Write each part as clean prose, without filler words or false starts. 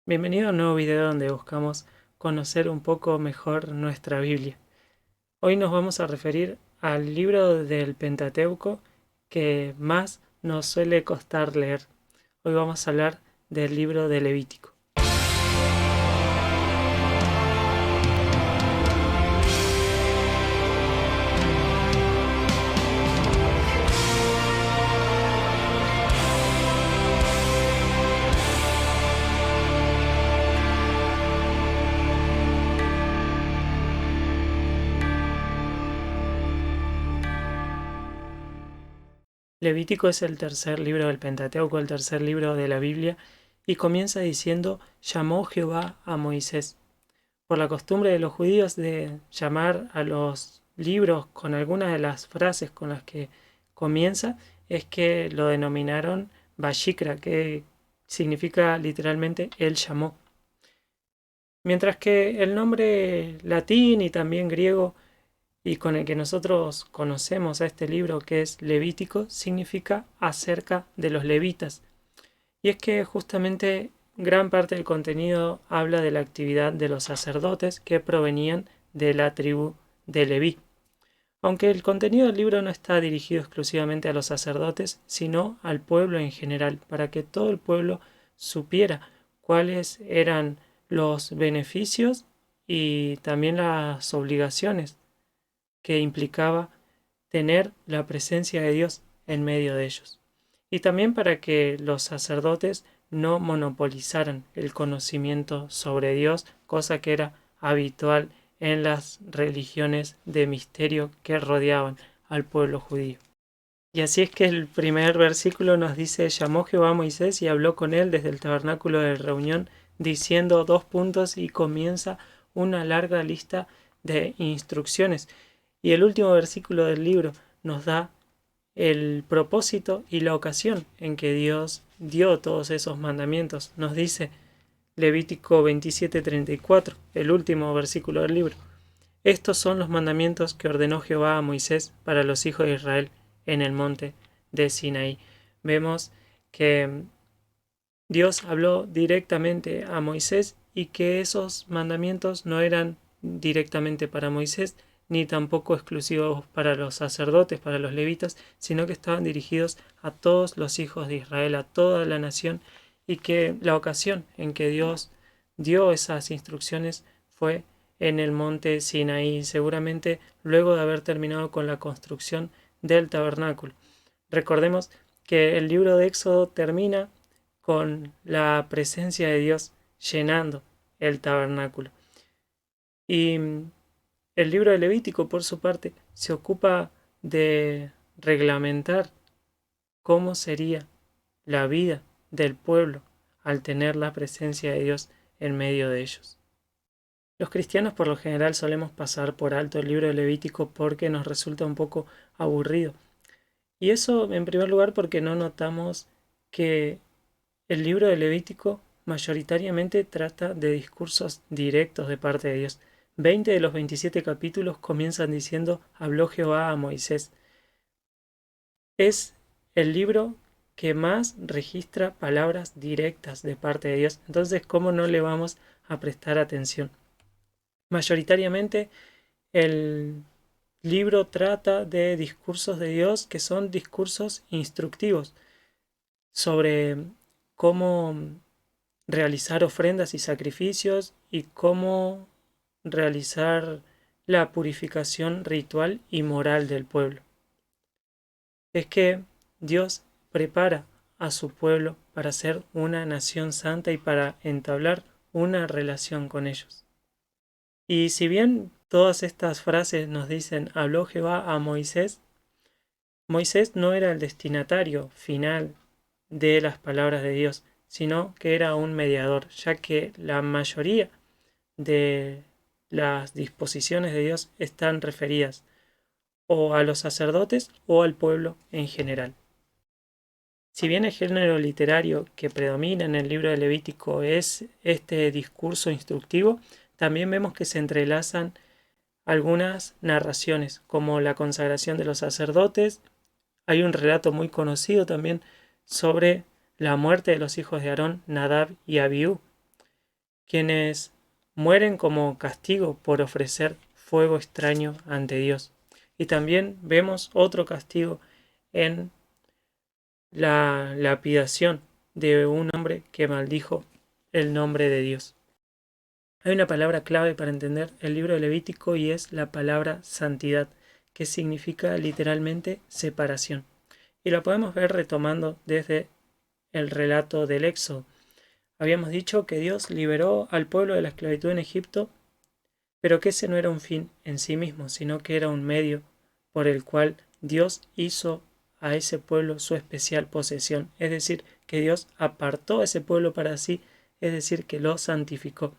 Bienvenido a un nuevo video donde buscamos conocer un poco mejor nuestra Biblia. Hoy nos vamos a referir al libro del Pentateuco que más nos suele costar leer. Hoy vamos a hablar del libro de Levítico. Levítico es el tercer libro del Pentateuco, el tercer libro de la Biblia, y comienza diciendo: llamó Jehová a Moisés. Por la costumbre de los judíos de llamar a los libros con algunas de las frases con las que comienza, es que lo denominaron Vayikra, que significa literalmente Él llamó. Mientras que el nombre latín y también griego y con el que nosotros conocemos a este libro, que es Levítico, significa acerca de los levitas. Y es que justamente gran parte del contenido habla de la actividad de los sacerdotes que provenían de la tribu de Leví. Aunque el contenido del libro no está dirigido exclusivamente a los sacerdotes, sino al pueblo en general, para que todo el pueblo supiera cuáles eran los beneficios y también las obligaciones que implicaba tener la presencia de Dios en medio de ellos. Y también para que los sacerdotes no monopolizaran el conocimiento sobre Dios, cosa que era habitual en las religiones de misterio que rodeaban al pueblo judío. Y así es que el primer versículo nos dice: llamó Jehová a Moisés y habló con él desde el tabernáculo de reunión, diciendo dos puntos, y comienza una larga lista de instrucciones. Y el último versículo del libro nos da el propósito y la ocasión en que Dios dio todos esos mandamientos. Nos dice Levítico 27:34, el último versículo del libro: estos son los mandamientos que ordenó Jehová a Moisés para los hijos de Israel en el monte de Sinaí. Vemos que Dios habló directamente a Moisés y que esos mandamientos no eran directamente para Moisés, ni tampoco exclusivos para los sacerdotes, para los levitas, sino que estaban dirigidos a todos los hijos de Israel, a toda la nación, y que la ocasión en que Dios dio esas instrucciones fue en el monte Sinaí, seguramente luego de haber terminado con la construcción del tabernáculo. Recordemos que el libro de Éxodo termina con la presencia de Dios llenando el tabernáculo. Y el libro de Levítico, por su parte, se ocupa de reglamentar cómo sería la vida del pueblo al tener la presencia de Dios en medio de ellos. Los cristianos por lo general solemos pasar por alto el libro de Levítico porque nos resulta un poco aburrido. Y eso en primer lugar porque no notamos que el libro de Levítico mayoritariamente trata de discursos directos de parte de Dios. 20 de los 27 capítulos comienzan diciendo: habló Jehová a Moisés. Es el libro que más registra palabras directas de parte de Dios. Entonces, ¿cómo no le vamos a prestar atención? Mayoritariamente el libro trata de discursos de Dios que son discursos instructivos sobre cómo realizar ofrendas y sacrificios y cómo realizar la purificación ritual y moral del pueblo. Es que Dios prepara a su pueblo para ser una nación santa y para entablar una relación con ellos. Y si bien todas estas frases nos dicen habló Jehová a Moisés, Moisés no era el destinatario final de las palabras de Dios, sino que era un mediador, ya que la mayoría de las disposiciones de Dios están referidas o a los sacerdotes o al pueblo en general. Si bien el género literario que predomina en el libro de Levítico es este discurso instructivo, también vemos que se entrelazan algunas narraciones, como la consagración de los sacerdotes. Hay un relato muy conocido también sobre la muerte de los hijos de Aarón, Nadab y Abiú. quienes mueren como castigo por ofrecer fuego extraño ante Dios. Y también vemos otro castigo en la lapidación de un hombre que maldijo el nombre de Dios. Hay una palabra clave para entender el libro de Levítico y es la palabra santidad, que significa literalmente separación. Y la podemos ver retomando desde el relato del Éxodo. Habíamos dicho que Dios liberó al pueblo de la esclavitud en Egipto, pero que ese no era un fin en sí mismo, sino que era un medio por el cual Dios hizo a ese pueblo su especial posesión, es decir, que Dios apartó a ese pueblo para sí, es decir, que lo santificó.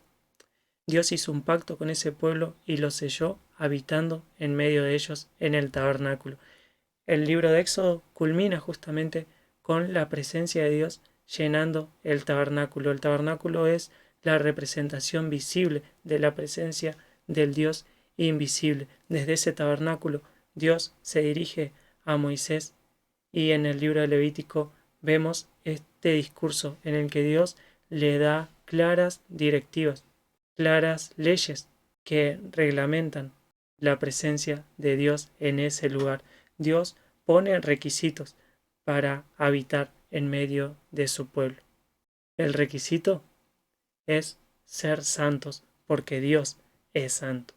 Dios hizo un pacto con ese pueblo y lo selló habitando en medio de ellos en el tabernáculo. El libro de Éxodo culmina justamente con la presencia de Dios llenando el tabernáculo. El tabernáculo es la representación visible de la presencia del Dios invisible. Desde ese tabernáculo Dios se dirige a Moisés y en el libro de Levítico vemos este discurso en el que Dios le da claras directivas, claras leyes que reglamentan la presencia de Dios en ese lugar. Dios pone requisitos para habitar en medio de su pueblo. El requisito es ser santos, porque Dios es santo.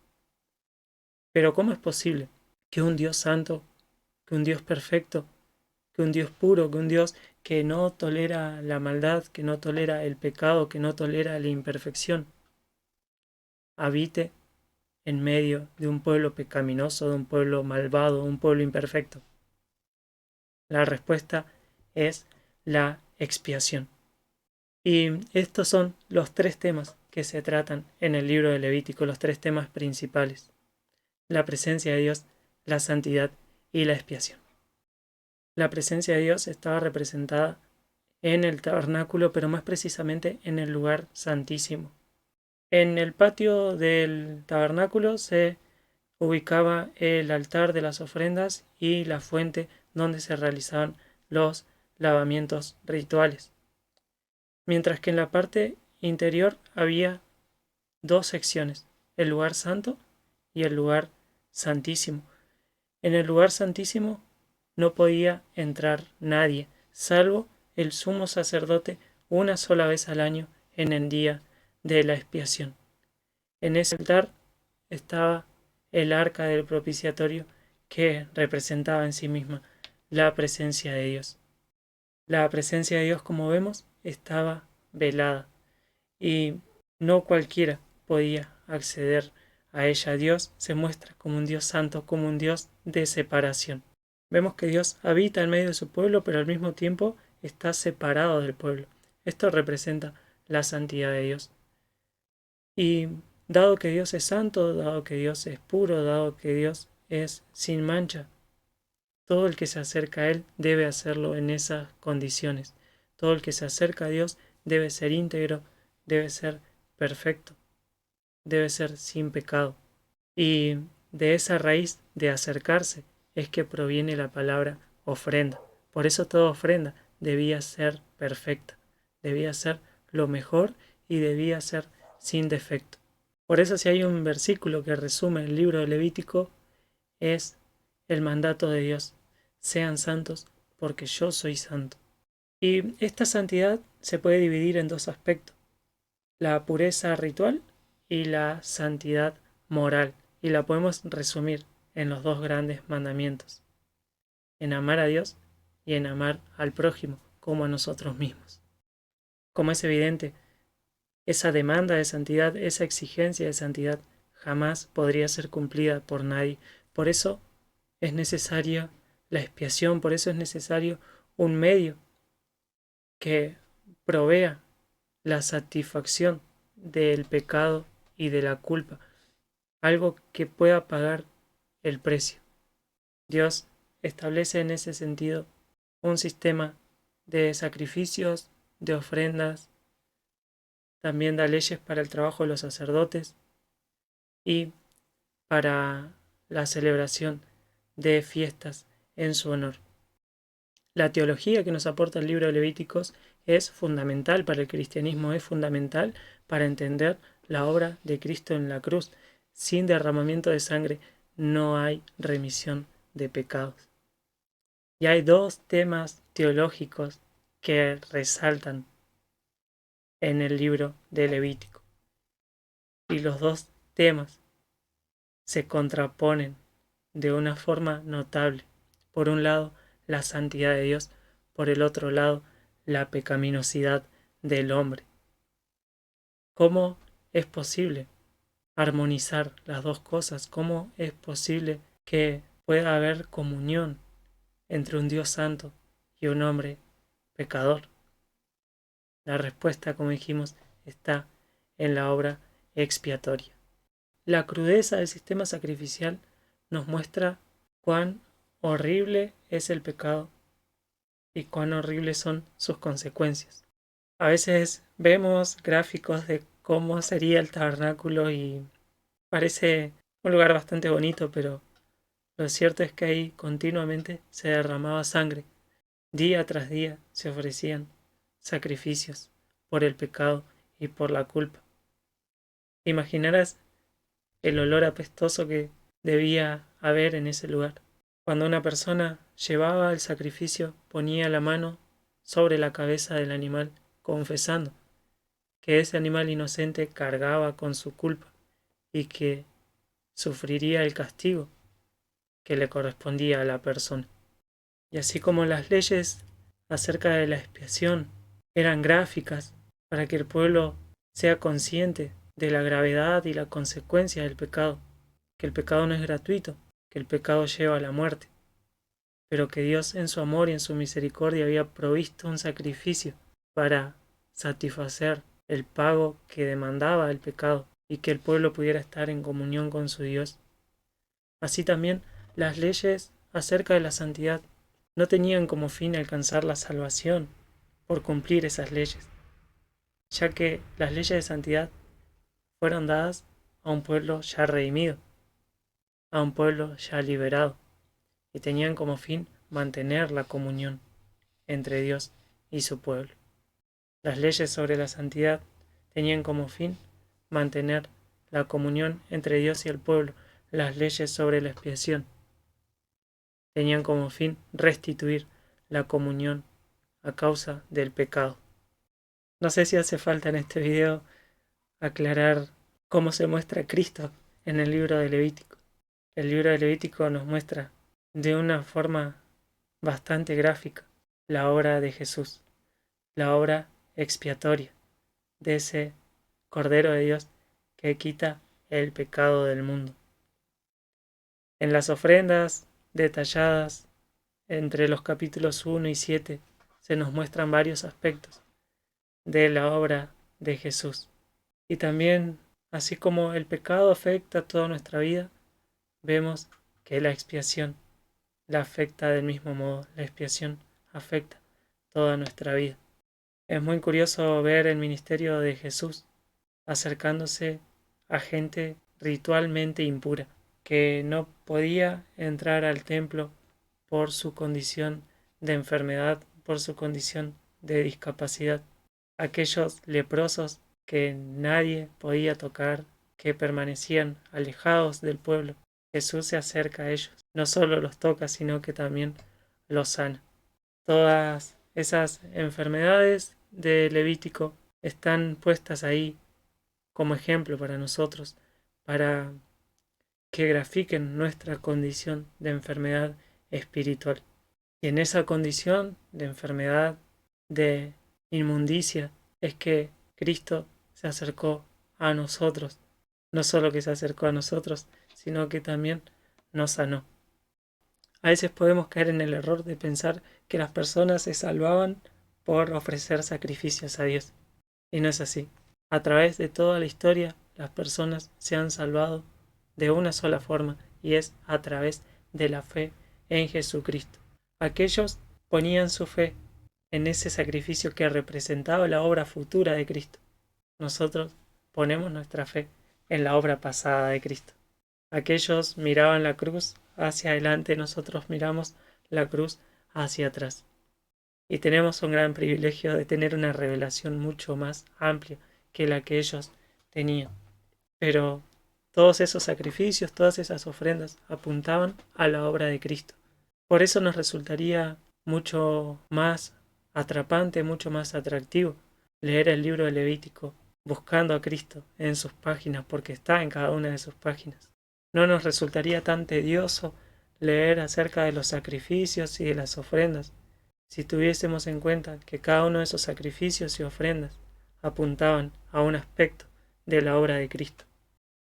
Pero ¿cómo es posible que un Dios santo, que un Dios perfecto, que un Dios puro, que un Dios que no tolera la maldad, que no tolera el pecado, que no tolera la imperfección, habite en medio de un pueblo pecaminoso, de un pueblo malvado, de un pueblo imperfecto? La respuesta es la expiación. Y estos son los tres temas que se tratan en el libro de Levítico, los tres temas principales: la presencia de Dios, la santidad y la expiación. La presencia de Dios estaba representada en el tabernáculo, pero más precisamente en el lugar santísimo. En el patio del tabernáculo se ubicaba el altar de las ofrendas y la fuente donde se realizaban los lavamientos rituales. Mientras que en la parte interior había dos secciones: el lugar santo y el lugar santísimo. En el lugar santísimo no podía entrar nadie, salvo el sumo sacerdote una sola vez al año en el día de la expiación. En ese altar estaba el arca del propiciatorio, que representaba en sí misma la presencia de Dios. La presencia de Dios, como vemos, estaba velada y no cualquiera podía acceder a ella. Dios se muestra como un Dios santo, como un Dios de separación. Vemos que Dios habita en medio de su pueblo, pero al mismo tiempo está separado del pueblo. Esto representa la santidad de Dios. Y dado que Dios es santo, dado que Dios es puro, dado que Dios es sin mancha, todo el que se acerca a Él debe hacerlo en esas condiciones. Todo el que se acerca a Dios debe ser íntegro, debe ser perfecto, debe ser sin pecado. Y de esa raíz de acercarse es que proviene la palabra ofrenda. Por eso toda ofrenda debía ser perfecta, debía ser lo mejor y debía ser sin defecto. Por eso, si hay un versículo que resume el libro de Levítico, es el mandato de Dios: sean santos porque yo soy santo. Y esta santidad se puede dividir en dos aspectos: la pureza ritual y la santidad moral. Y la podemos resumir en los dos grandes mandamientos: en amar a Dios y en amar al prójimo como a nosotros mismos. Como es evidente, esa demanda de santidad, esa exigencia de santidad jamás podría ser cumplida por nadie. Por eso es necesaria la expiación, por eso es necesario un medio que provea la satisfacción del pecado y de la culpa, algo que pueda pagar el precio. Dios establece en ese sentido un sistema de sacrificios, de ofrendas, también da leyes para el trabajo de los sacerdotes y para la celebración de fiestas en su honor. La teología que nos aporta el libro de Levíticos es fundamental para el cristianismo, es fundamental para entender la obra de Cristo en la cruz. Sin derramamiento de sangre no hay remisión de pecados. Y hay dos temas teológicos que resaltan en el libro de Levítico. Y los dos temas se contraponen de una forma notable. Por un lado, la santidad de Dios, por el otro lado, la pecaminosidad del hombre. ¿Cómo es posible armonizar las dos cosas? ¿Cómo es posible que pueda haber comunión entre un Dios santo y un hombre pecador? La respuesta, como dijimos, está en la obra expiatoria. La crudeza del sistema sacrificial nos muestra cuán horrible es el pecado y cuán horribles son sus consecuencias. A veces vemos gráficos de cómo sería el tabernáculo y parece un lugar bastante bonito, pero lo cierto es que ahí continuamente se derramaba sangre. Día tras día se ofrecían sacrificios por el pecado y por la culpa. Imaginarás el olor apestoso que debía haber en ese lugar. Cuando una persona llevaba el sacrificio, ponía la mano sobre la cabeza del animal, confesando que ese animal inocente cargaba con su culpa y que sufriría el castigo que le correspondía a la persona. Y así como las leyes acerca de la expiación eran gráficas para que el pueblo sea consciente de la gravedad y la consecuencia del pecado, que el pecado no es gratuito, que el pecado lleva a la muerte, pero que Dios en su amor y en su misericordia había provisto un sacrificio para satisfacer el pago que demandaba el pecado y que el pueblo pudiera estar en comunión con su Dios. Así también las leyes acerca de la santidad no tenían como fin alcanzar la salvación por cumplir esas leyes, ya que las leyes de santidad fueron dadas a un pueblo ya redimido, a un pueblo ya liberado, y tenían como fin mantener la comunión entre Dios y su pueblo. Las leyes sobre la santidad tenían como fin mantener la comunión entre Dios y el pueblo. Las leyes sobre la expiación tenían como fin restituir la comunión a causa del pecado. No sé si hace falta en este video aclarar cómo se muestra Cristo en el libro de Levítico. El libro de Levítico nos muestra de una forma bastante gráfica la obra de Jesús, la obra expiatoria de ese Cordero de Dios que quita el pecado del mundo. En las ofrendas detalladas entre los capítulos 1 y 7 se nos muestran varios aspectos de la obra de Jesús. Y también, así como el pecado afecta toda nuestra vida, vemos que la expiación la afecta del mismo modo. La expiación afecta toda nuestra vida. Es muy curioso ver el ministerio de Jesús acercándose a gente ritualmente impura, que no podía entrar al templo por su condición de enfermedad, por su condición de discapacidad. Aquellos leprosos que nadie podía tocar, que permanecían alejados del pueblo, Jesús se acerca a ellos. No solo los toca, sino que también los sana. Todas esas enfermedades de Levítico están puestas ahí como ejemplo para nosotros, para que grafiquen nuestra condición de enfermedad espiritual. Y en esa condición de enfermedad, de inmundicia, es que Cristo se acercó a nosotros. No solo que se acercó a nosotros, sino que también nos sanó. A veces podemos caer en el error de pensar que las personas se salvaban por ofrecer sacrificios a Dios. Y no es así. A través de toda la historia, las personas se han salvado de una sola forma, y es a través de la fe en Jesucristo. Aquellos ponían su fe en ese sacrificio que representaba la obra futura de Cristo. Nosotros ponemos nuestra fe en la obra pasada de Cristo. Aquellos miraban la cruz hacia adelante, nosotros miramos la cruz hacia atrás. Y tenemos un gran privilegio de tener una revelación mucho más amplia que la que ellos tenían. Pero todos esos sacrificios, todas esas ofrendas apuntaban a la obra de Cristo. Por eso nos resultaría mucho más atrapante, mucho más atractivo leer el libro de Levítico buscando a Cristo en sus páginas, porque está en cada una de sus páginas. No nos resultaría tan tedioso leer acerca de los sacrificios y de las ofrendas, si tuviésemos en cuenta que cada uno de esos sacrificios y ofrendas apuntaban a un aspecto de la obra de Cristo.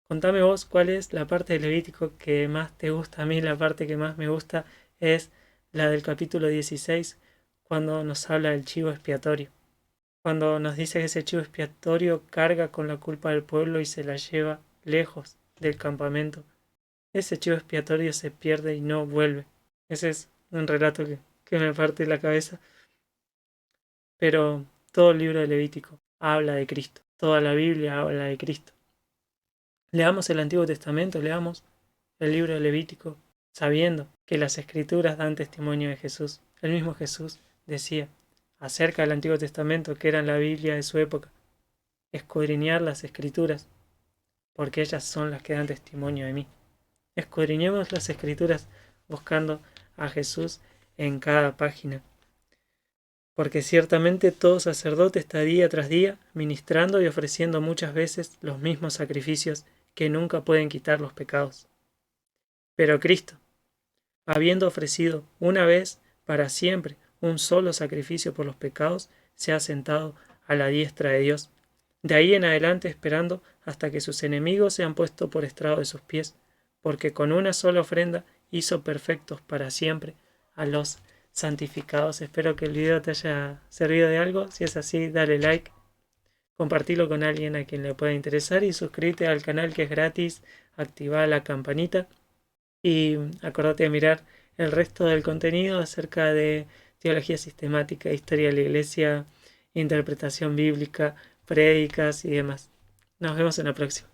Contame vos cuál es la parte del Levítico que más te gusta. A mí la parte que más me gusta es la del capítulo 16, cuando nos habla del chivo expiatorio. Cuando nos dice que ese chivo expiatorio carga con la culpa del pueblo y se la lleva lejos del campamento. Ese chivo expiatorio se pierde y no vuelve. Ese es un relato que me parte la cabeza. Pero todo el libro de Levítico habla de Cristo. Toda la Biblia habla de Cristo. Leamos el Antiguo Testamento, leamos el libro de Levítico, sabiendo que las Escrituras dan testimonio de Jesús. El mismo Jesús decía acerca del Antiguo Testamento, que era la Biblia de su época, escudriñar las Escrituras, porque ellas son las que dan testimonio de mí. Escudriñemos las Escrituras buscando a Jesús en cada página, porque ciertamente todo sacerdote está día tras día ministrando y ofreciendo muchas veces los mismos sacrificios que nunca pueden quitar los pecados. Pero Cristo, habiendo ofrecido una vez para siempre un solo sacrificio por los pecados, se ha sentado a la diestra de Dios. De ahí en adelante esperando hasta que sus enemigos sean puestos por estrado de sus pies, porque con una sola ofrenda hizo perfectos para siempre a los santificados. Espero que el video te haya servido de algo. Si es así, dale like, compartilo con alguien a quien le pueda interesar y suscríbete al canal, que es gratis, activa la campanita y acordate de mirar el resto del contenido acerca de teología sistemática, historia de la iglesia, interpretación bíblica, prédicas y demás. Nos vemos en la próxima.